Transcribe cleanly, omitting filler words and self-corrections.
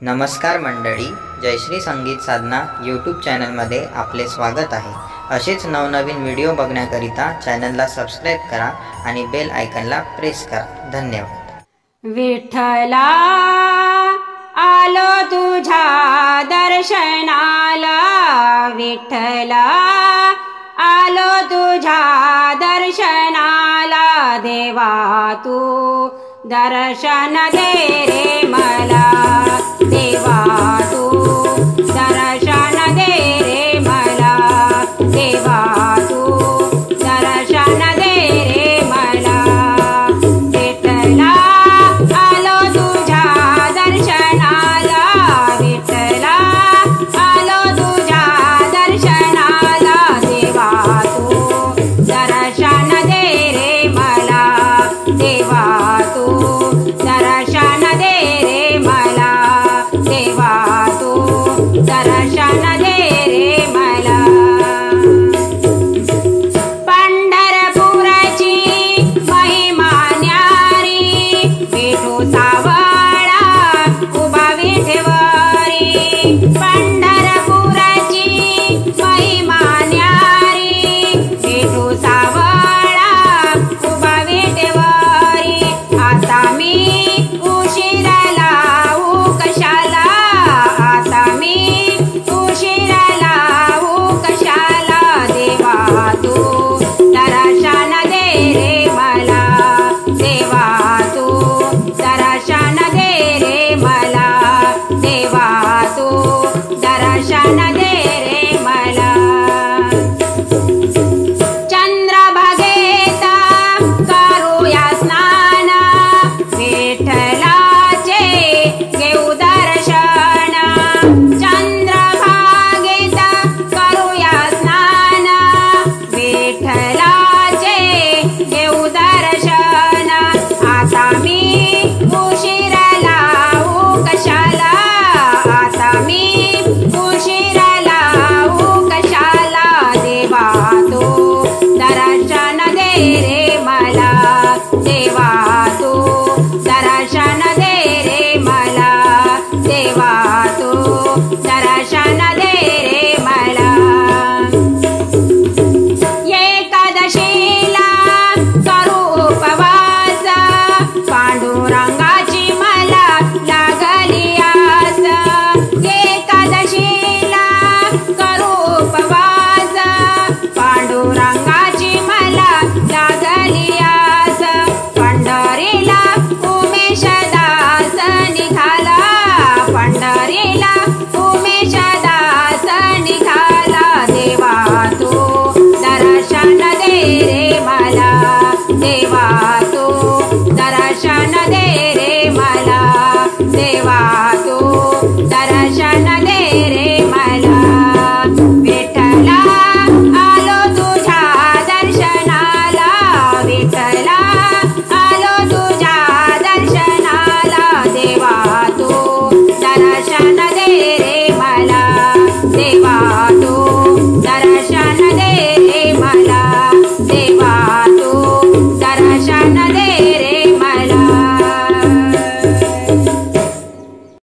नमस्कार मंडळी, जयश्री संगीत साधना यूट्यूब चॅनलमध्ये आपले स्वागत आहे। असेच नवनवीन व्हिडिओ बघण्याकरिता चॅनलला सबस्क्राइब करा आणि बेल आयकॉनला प्रेस करा। धन्यवाद। विठ्ठला आलो तुझ्या दर्शनाला, विठ्ठला आलो तुझ्या दर्शनाला, देवा तू दर्शन दे रे मला, देवा तू दर्शन दे रे मला, देवा तू दर्शन दे रे मला। विठ्ठला आलो तुझ्या दर्शनाला, विठ्ठला आलो तुझ्या दर्शनाला, देवा तू दर्शन दे रे मला, देवा तू दर्शन दे रे मला, देवा तू दर्शन दे रे मला। पंढरपुराची महिमा न्यारी, विठू सावळा उभा विठेवरी, पंढरपुराची महिमा न्यारी, विठू सावळा उभा विठेवरी। आता मी उशिरा लावू कशाला, आता मी उशिरा लावू कशाला, देवा तू दर्शन दे रे मला, देवा तू दर्शन दे रे मला, देवा तू दर्शन दे रे